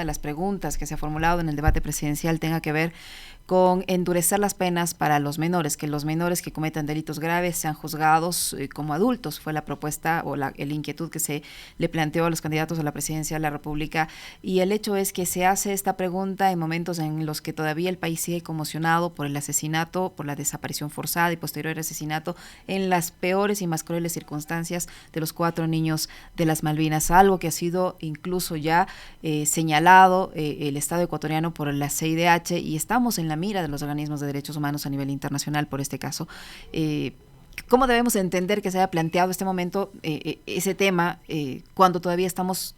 de las preguntas que se ha formulado en el debate presidencial tenga que ver con endurecer las penas para los menores, que los menores que cometan delitos graves sean juzgados como adultos. Fue la propuesta o la inquietud que se le planteó a los candidatos a la presidencia de la República. Y el hecho es que se hace esta pregunta en momentos en los que todavía el país sigue conmocionado por el asesinato, por la desaparición forzada y posterior asesinato en las peores y más crueles circunstancias de los 4 niños de las Malvinas, algo que ha sido incluso ya señalado el Estado ecuatoriano por la CIDH, y estamos en la mira de los organismos de derechos humanos a nivel internacional por este caso. ¿Cómo debemos entender que se haya planteado este momento ese tema cuando todavía estamos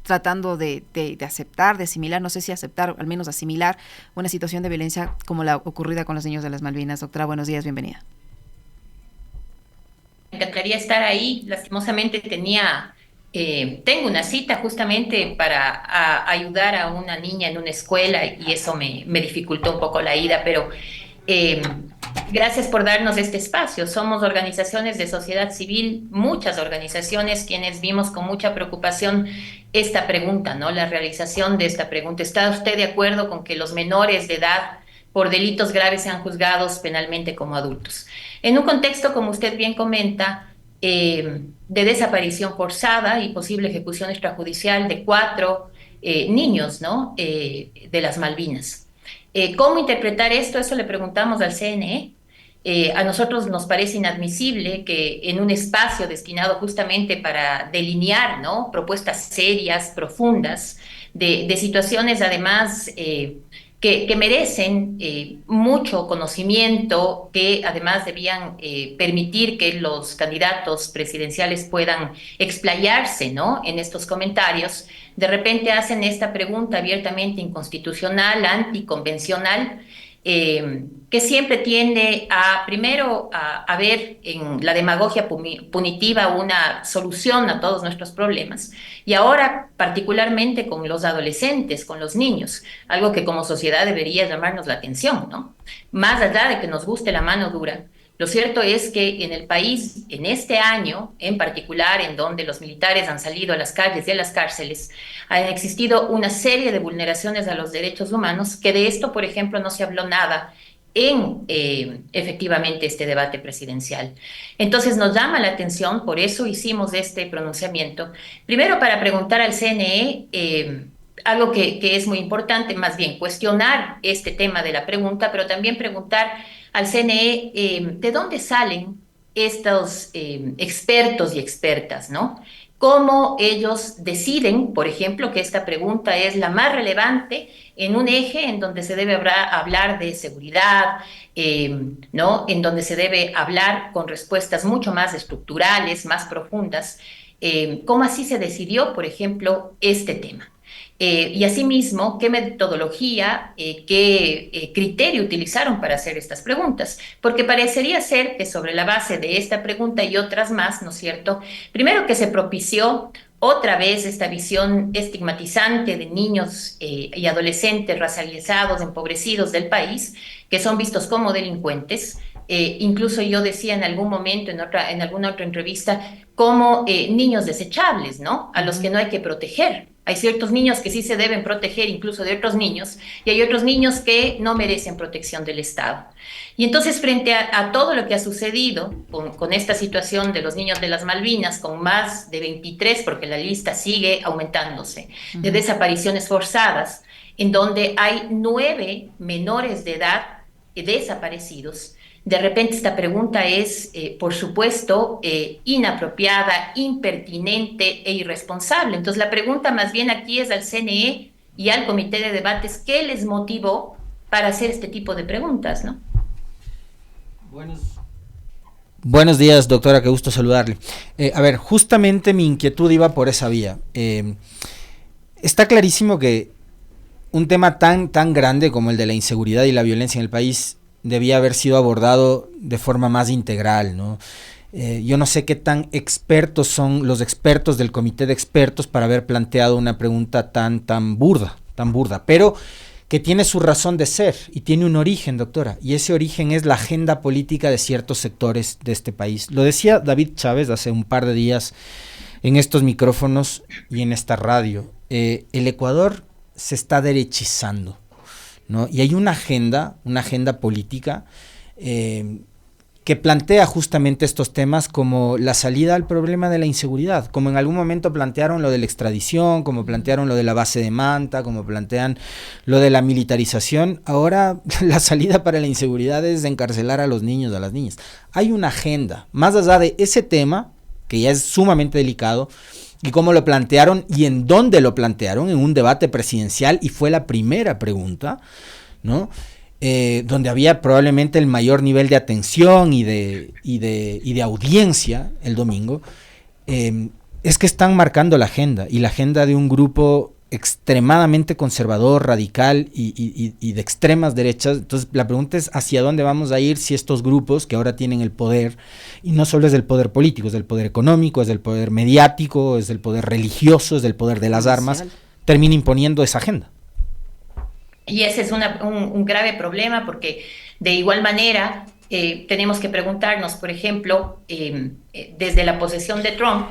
tratando de aceptar, de asimilar, no sé si aceptar, al menos asimilar una situación de violencia como la ocurrida con los niños de las Malvinas? Doctora, buenos días, bienvenida. Me encantaría estar ahí. Lastimosamente tengo una cita justamente para ayudar a una niña en una escuela y eso me dificultó un poco la ida, pero eh, gracias por darnos este espacio. Somos organizaciones de sociedad civil, muchas organizaciones, quienes vimos con mucha preocupación esta pregunta, ¿no? La realización de esta pregunta. ¿Está usted de acuerdo con que los menores de edad por delitos graves sean juzgados penalmente como adultos? En un contexto, como usted bien comenta, de desaparición forzada y posible ejecución extrajudicial de 4 niños, ¿no? De las Malvinas. ¿Cómo interpretar esto? Eso le preguntamos al CNE. A nosotros nos parece inadmisible que en un espacio destinado justamente para delinear, ¿no?, propuestas serias, profundas, de situaciones además que merecen mucho conocimiento, que además debían permitir que los candidatos presidenciales puedan explayarse, ¿no?, en estos comentarios. De repente hacen esta pregunta abiertamente inconstitucional, anticonvencional, que siempre tiende a, primero, a ver en la demagogia punitiva una solución a todos nuestros problemas, y ahora particularmente con los adolescentes, con los niños, algo que como sociedad debería llamarnos la atención, ¿no? Más allá de que nos guste la mano dura, lo cierto es que en el país, en este año en particular, en donde los militares han salido a las calles y a las cárceles, han existido una serie de vulneraciones a los derechos humanos, que de esto, por ejemplo, no se habló nada en efectivamente este debate presidencial. Entonces nos llama la atención, por eso hicimos este pronunciamiento, primero para preguntar al CNE algo que es muy importante, más bien cuestionar este tema de la pregunta, pero también preguntar al CNE de dónde salen estos expertos y expertas, ¿no? Cómo ellos deciden, por ejemplo, que esta pregunta es la más relevante en un eje en donde se debe hablar de seguridad, ¿no?, en donde se debe hablar con respuestas mucho más estructurales, más profundas. ¿Cómo así se decidió, por ejemplo, este tema? Y asimismo, ¿qué metodología, qué criterio utilizaron para hacer estas preguntas? Porque parecería ser que sobre la base de esta pregunta y otras más, ¿no es cierto?, primero que se propició otra vez esta visión estigmatizante de niños y adolescentes racializados, empobrecidos del país, que son vistos como delincuentes. Incluso yo decía en algún momento, en alguna otra entrevista, como niños desechables, ¿no?, a los que no hay que proteger. Hay ciertos niños que sí se deben proteger incluso de otros niños, y hay otros niños que no merecen protección del Estado. Y entonces, frente a todo lo que ha sucedido con esta situación de los niños de las Malvinas, con más de 23, porque la lista sigue aumentándose, de desapariciones forzadas, en donde hay 9 menores de edad desaparecidos, de repente esta pregunta es, por supuesto, inapropiada, impertinente e irresponsable. Entonces la pregunta más bien aquí es al CNE y al Comité de Debates, ¿qué les motivó para hacer este tipo de preguntas, ¿no? Buenos días, doctora, qué gusto saludarle. A ver, justamente mi inquietud iba por esa vía. Está clarísimo que un tema tan grande como el de la inseguridad y la violencia en el país debía haber sido abordado de forma más integral, ¿no? Yo no sé qué tan expertos son los expertos del comité de expertos para haber planteado una pregunta tan burda, pero que tiene su razón de ser y tiene un origen, doctora, y ese origen es la agenda política de ciertos sectores de este país. Lo decía David Chávez hace un par de días en estos micrófonos y en esta radio. El Ecuador se está derechizando, ¿no? Y hay una agenda política que plantea justamente estos temas como la salida al problema de la inseguridad, como en algún momento plantearon lo de la extradición, como plantearon lo de la base de Manta, como plantean lo de la militarización. Ahora la salida para la inseguridad es encarcelar a los niños, a las niñas. Hay una agenda, más allá de ese tema, que ya es sumamente delicado, y cómo lo plantearon y en dónde lo plantearon, en un debate presidencial, y fue la primera pregunta, ¿no? Donde había probablemente el mayor nivel de atención y de audiencia el domingo, es que están marcando la agenda, y la agenda de un grupo extremadamente conservador, radical y de extremas derechas. Entonces la pregunta es hacia dónde vamos a ir si estos grupos que ahora tienen el poder, y no solo es del poder político, es del poder económico, es del poder mediático, es del poder religioso, es del poder de las armas, termina imponiendo esa agenda. Y ese es un grave problema, porque de igual manera tenemos que preguntarnos, por ejemplo, desde la posesión de Trump,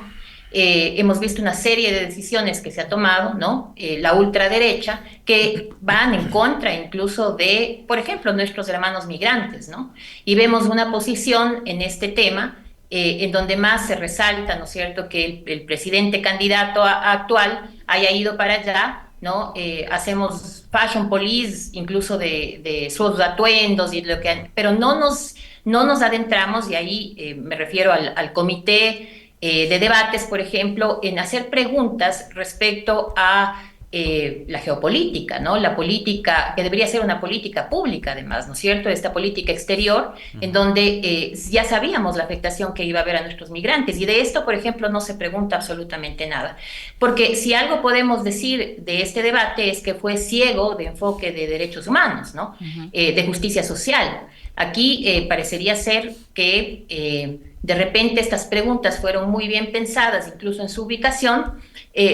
hemos visto una serie de decisiones que se ha tomado, ¿no? La ultraderecha, que van en contra incluso de, por ejemplo, nuestros hermanos migrantes, ¿no? Y vemos una posición en este tema en donde más se resalta, ¿no es cierto?, que el presidente candidato actual haya ido para allá, ¿no? Hacemos fashion police incluso de sus atuendos y lo que, pero no nos adentramos, y ahí me refiero al comité de debates, por ejemplo, en hacer preguntas respecto a la geopolítica, ¿no? La política, que debería ser una política pública además, ¿no es cierto? Esta política exterior, en donde ya sabíamos la afectación que iba a haber a nuestros migrantes, y de esto, por ejemplo, no se pregunta absolutamente nada. Porque si algo podemos decir de este debate es que fue ciego de enfoque de derechos humanos, ¿no? De justicia social. Aquí parecería ser que de repente estas preguntas fueron muy bien pensadas, incluso en su ubicación,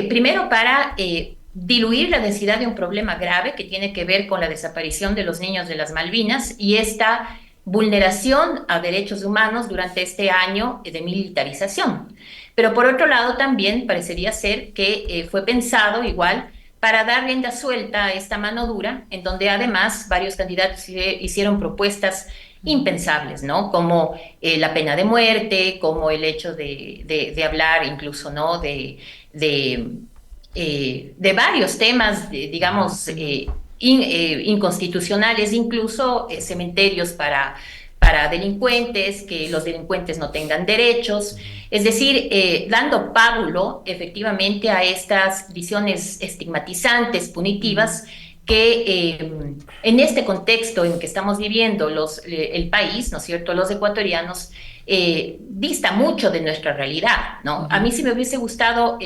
primero para diluir la densidad de un problema grave que tiene que ver con la desaparición de los niños de las Malvinas y esta vulneración a derechos humanos durante este año de militarización. Pero por otro lado también parecería ser que fue pensado igual para dar rienda suelta a esta mano dura, en donde además varios candidatos hicieron propuestas impensables, ¿no? Como la pena de muerte, como el hecho de hablar incluso, ¿no? De varios temas, digamos, inconstitucionales, incluso cementerios para delincuentes, que los delincuentes no tengan derechos, es decir, dando pábulo efectivamente a estas visiones estigmatizantes, punitivas, que en este contexto en que estamos viviendo el país, ¿no es cierto?, los ecuatorianos, dista mucho de nuestra realidad, ¿no? A mí sí me hubiese gustado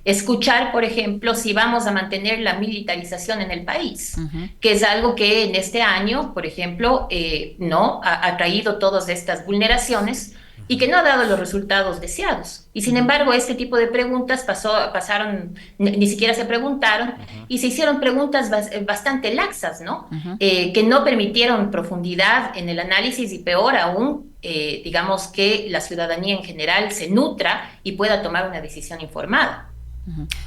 escuchar, por ejemplo, si vamos a mantener la militarización en el país, que es algo que en este año, por ejemplo, no ha traído todas estas vulneraciones y que no ha dado los resultados deseados. Y sin embargo, este tipo de preguntas pasaron, ni siquiera se preguntaron, y se hicieron preguntas bastante laxas, ¿no? Que no permitieron profundidad en el análisis, y peor aún, digamos, que la ciudadanía en general se nutra y pueda tomar una decisión informada.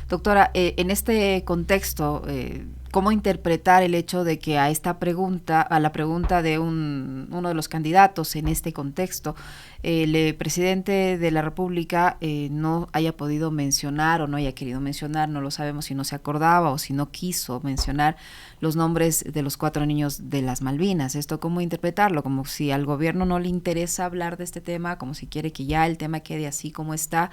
Doctora, en este contexto, ¿cómo interpretar el hecho de que a esta pregunta, a la pregunta de uno de los candidatos en este contexto, el presidente de la República no haya podido mencionar o no haya querido mencionar, no lo sabemos si no se acordaba o si no quiso mencionar los nombres de los 4 niños de las Malvinas? ¿Esto cómo interpretarlo? Como si al gobierno no le interesa hablar de este tema, como si quiere que ya el tema quede así como está.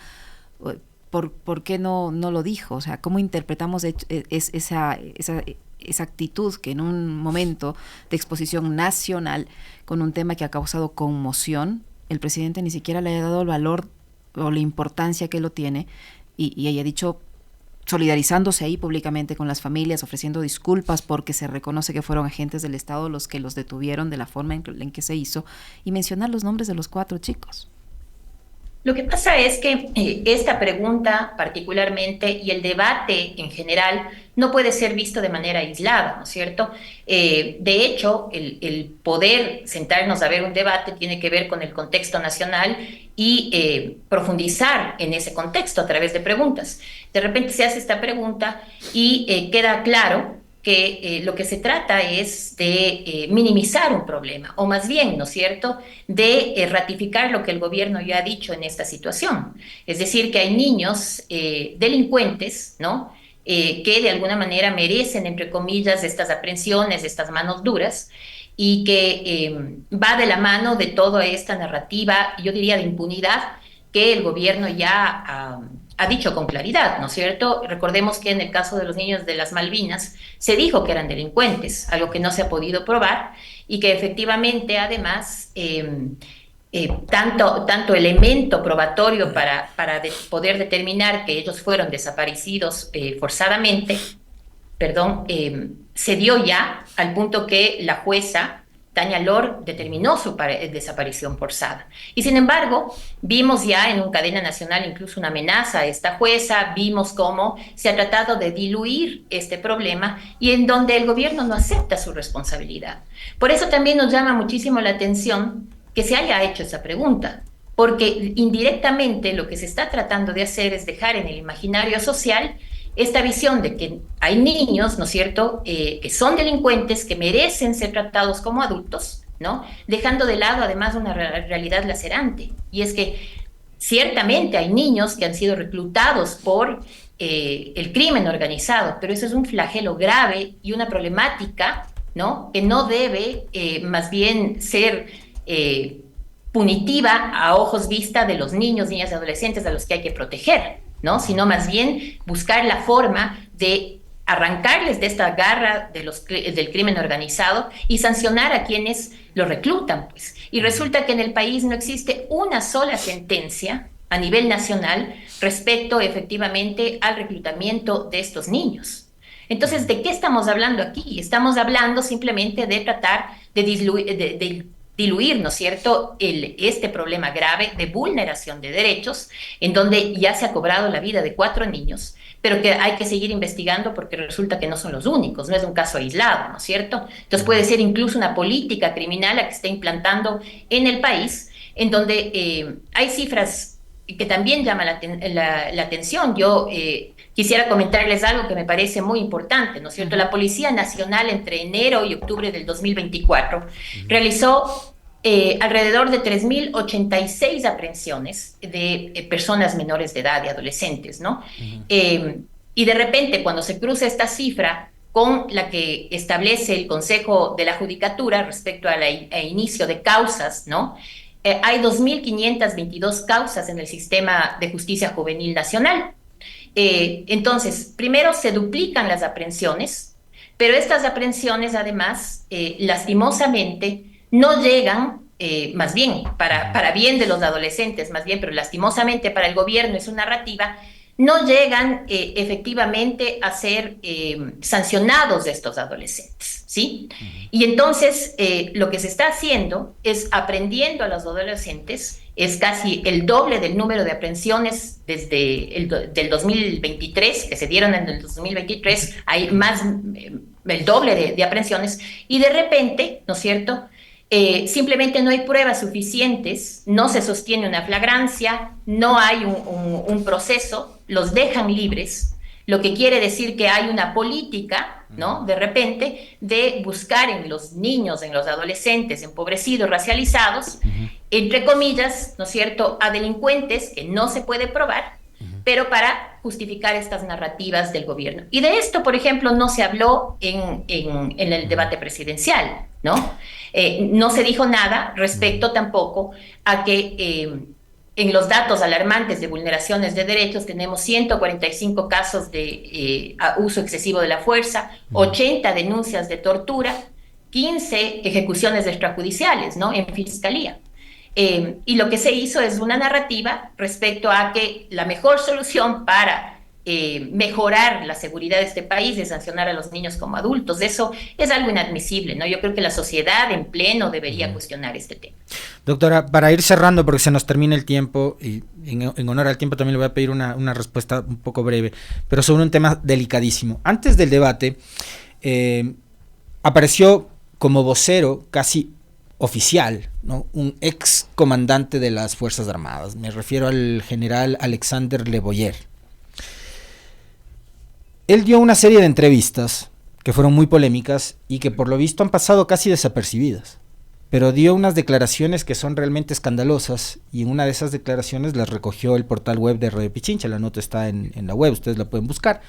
¿Por qué no lo dijo? O sea, ¿cómo interpretamos esa actitud que en un momento de exposición nacional con un tema que ha causado conmoción, el presidente ni siquiera le haya dado el valor o la importancia que lo tiene y haya dicho, solidarizándose ahí públicamente con las familias, ofreciendo disculpas porque se reconoce que fueron agentes del Estado los que los detuvieron de la forma en que se hizo, y mencionar los nombres de los 4 chicos? Lo que pasa es que esta pregunta particularmente y el debate en general no puede ser visto de manera aislada, ¿no es cierto? De hecho, el poder sentarnos a ver un debate tiene que ver con el contexto nacional y profundizar en ese contexto a través de preguntas. De repente se hace esta pregunta y queda claro que lo que se trata es de minimizar un problema, o más bien, ¿no es cierto?, de ratificar lo que el gobierno ya ha dicho en esta situación. Es decir, que hay niños delincuentes, ¿no?, que de alguna manera merecen, entre comillas, estas aprehensiones, estas manos duras, y que va de la mano de toda esta narrativa, yo diría, de impunidad que el gobierno ya ha dicho con claridad, ¿no es cierto? Recordemos que en el caso de los niños de las Malvinas se dijo que eran delincuentes, algo que no se ha podido probar y que efectivamente además tanto elemento probatorio para poder determinar que ellos fueron desaparecidos forzadamente, perdón, se dio ya al punto que la jueza Tania Lor determinó su desaparición forzada. Y sin embargo, vimos ya en una cadena nacional incluso una amenaza a esta jueza, vimos cómo se ha tratado de diluir este problema y en donde el gobierno no acepta su responsabilidad. Por eso también nos llama muchísimo la atención que se haya hecho esa pregunta, porque indirectamente lo que se está tratando de hacer es dejar en el imaginario social esta visión de que hay niños, ¿no es cierto?, que son delincuentes, que merecen ser tratados como adultos, ¿no?, dejando de lado además una realidad lacerante, y es que ciertamente hay niños que han sido reclutados por el crimen organizado, pero eso es un flagelo grave y una problemática, ¿no?, que no debe más bien ser punitiva a ojos vista de los niños, niñas y adolescentes a los que hay que proteger, ¿no?, sino más bien buscar la forma de arrancarles de esta garra del crimen organizado y sancionar a quienes lo reclutan, pues. Y resulta que en el país no existe una sola sentencia a nivel nacional respecto efectivamente al reclutamiento de estos niños. Entonces, ¿de qué estamos hablando aquí? Estamos hablando simplemente de tratar de diluir, ¿no es cierto?, este problema grave de vulneración de derechos, en donde ya se ha cobrado la vida de 4 niños, pero que hay que seguir investigando porque resulta que no son los únicos, no es un caso aislado, ¿no es cierto? Entonces puede ser incluso una política criminal la que está implantando en el país, en donde hay cifras que también llaman la atención. Yo quisiera comentarles algo que me parece muy importante, ¿no es cierto? La Policía Nacional entre enero y octubre del 2024 realizó alrededor de 3.086 aprehensiones de personas menores de edad, de adolescentes, ¿no? Y de repente, cuando se cruza esta cifra con la que establece el Consejo de la Judicatura respecto a inicio de causas, ¿no?, hay 2.522 causas en el sistema de justicia juvenil nacional. Entonces, primero se duplican las aprehensiones, pero estas aprehensiones además, lastimosamente, no llegan, más bien, para bien de los adolescentes, más bien, pero lastimosamente para el gobierno es una narrativa, no llegan efectivamente a ser sancionados de estos adolescentes, ¿sí? Y entonces lo que se está haciendo es aprendiendo a los adolescentes, es casi el doble del número de aprehensiones desde del 2023, que se dieron en el 2023, hay más, el doble de aprehensiones, y de repente, ¿no es cierto?, simplemente no hay pruebas suficientes, no se sostiene una flagrancia, no hay un proceso, los dejan libres, lo que quiere decir que hay una política, ¿no?, de repente, de buscar en los niños, en los adolescentes empobrecidos, racializados, entre comillas, ¿no es cierto?, a delincuentes que no se puede probar, pero para justificar estas narrativas del gobierno. Y de esto, por ejemplo, no se habló en el debate presidencial, ¿no? No se dijo nada respecto tampoco a que en los datos alarmantes de vulneraciones de derechos tenemos 145 casos de uso excesivo de la fuerza, 80 denuncias de tortura, 15 ejecuciones extrajudiciales, ¿no?, en fiscalía. Y lo que se hizo es una narrativa respecto a que la mejor solución para mejorar la seguridad de este país, de sancionar a los niños como adultos. Eso es algo inadmisible, ¿no? Yo creo que la sociedad en pleno debería cuestionar este tema. Doctora, para ir cerrando, porque se nos termina el tiempo, y en honor al tiempo también le voy a pedir una respuesta un poco breve, pero sobre un tema delicadísimo. Antes del debate, apareció como vocero casi oficial, ¿no?, un ex comandante de las Fuerzas Armadas. Me refiero al general Alexander Le Boyer. Él dio una serie de entrevistas que fueron muy polémicas y que por lo visto han pasado casi desapercibidas, pero dio unas declaraciones que son realmente escandalosas, y en una de esas declaraciones las recogió el portal web de Radio Pichincha. La nota está en la web, ustedes la pueden buscar.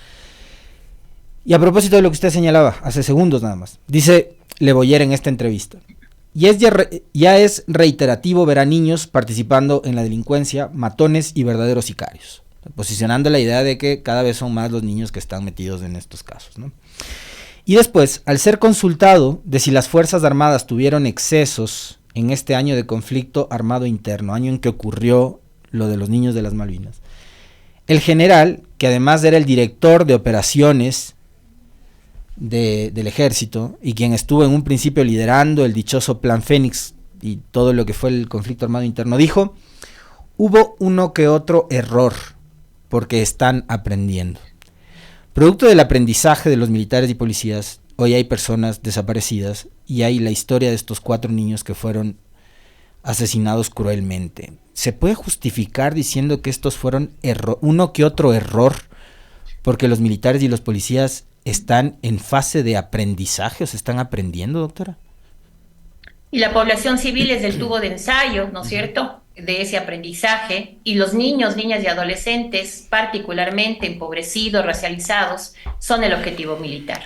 Y a propósito de lo que usted señalaba hace segundos nada más, dice Le Boyer en esta entrevista: ya es reiterativo ver a niños participando en la delincuencia, matones y verdaderos sicarios, posicionando la idea de que cada vez son más los niños que están metidos en estos casos, ¿no? Y después, al ser consultado de si las Fuerzas Armadas tuvieron excesos en este año de conflicto armado interno, año en que ocurrió lo de los niños de las Malvinas, el general, que además era el director de operaciones del ejército y quien estuvo en un principio liderando el dichoso Plan Fénix y todo lo que fue el conflicto armado interno, dijo: hubo uno que otro error, porque están aprendiendo. Producto del aprendizaje de los militares y policías, hoy hay personas desaparecidas y hay la historia de estos 4 niños que fueron asesinados cruelmente. ¿Se puede justificar diciendo que estos fueron uno que otro error porque los militares y los policías están en fase de aprendizaje o se están aprendiendo, doctora? Y la población civil es el tubo de ensayo, ¿no es cierto?, de ese aprendizaje, y los niños, niñas y adolescentes, particularmente empobrecidos, racializados, son el objetivo militar.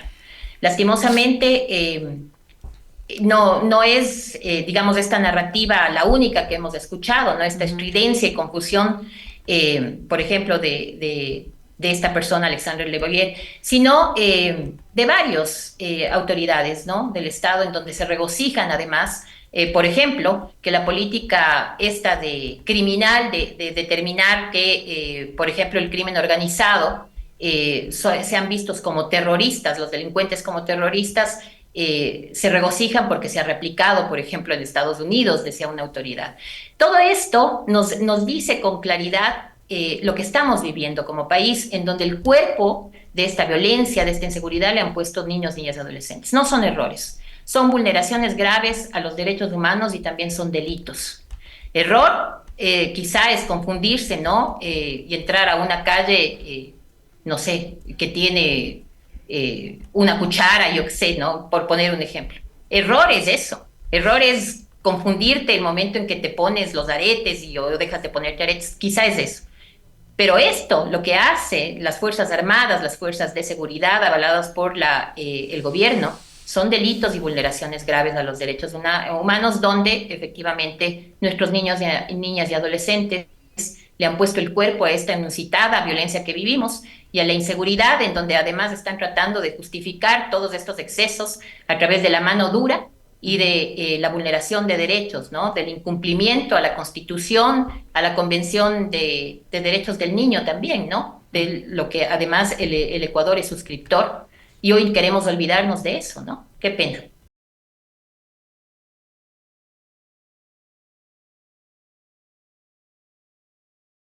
Lastimosamente, no es, digamos, esta narrativa la única que hemos escuchado, ¿no? Esta estridencia y confusión, por ejemplo, de esta persona, Alexander Le Boyer, sino de varias autoridades, ¿no?, del Estado, en donde se regocijan además, por ejemplo, que la política esta de criminal, de determinar que, por ejemplo, el crimen organizado sean vistos como terroristas, los delincuentes como terroristas, se regocijan porque se ha replicado, por ejemplo, en Estados Unidos, decía una autoridad. Todo esto nos dice con claridad lo que estamos viviendo como país, en donde el cuerpo de esta violencia, de esta inseguridad, le han puesto niños, niñas y adolescentes. No son errores, son vulneraciones graves a los derechos humanos y también son delitos. Error quizá es confundirse, ¿no? Y entrar a una calle, no sé, que tiene una cuchara, yo qué sé, ¿no?, por poner un ejemplo. Error es eso. Error es confundirte el momento en que te pones los aretes o dejas de ponerte aretes. Quizá es eso. Pero esto, lo que hace las Fuerzas Armadas, las fuerzas de seguridad avaladas por el gobierno, son delitos y vulneraciones graves a los derechos humanos, donde efectivamente nuestros niños, niñas y adolescentes le han puesto el cuerpo a esta inusitada violencia que vivimos y a la inseguridad, en donde además están tratando de justificar todos estos excesos a través de la mano dura y de la vulneración de derechos, ¿no?, del incumplimiento a la Constitución, a la Convención de Derechos del Niño también, ¿no?, de lo que además el Ecuador es suscriptor, y hoy queremos olvidarnos de eso, ¿no? Qué pena.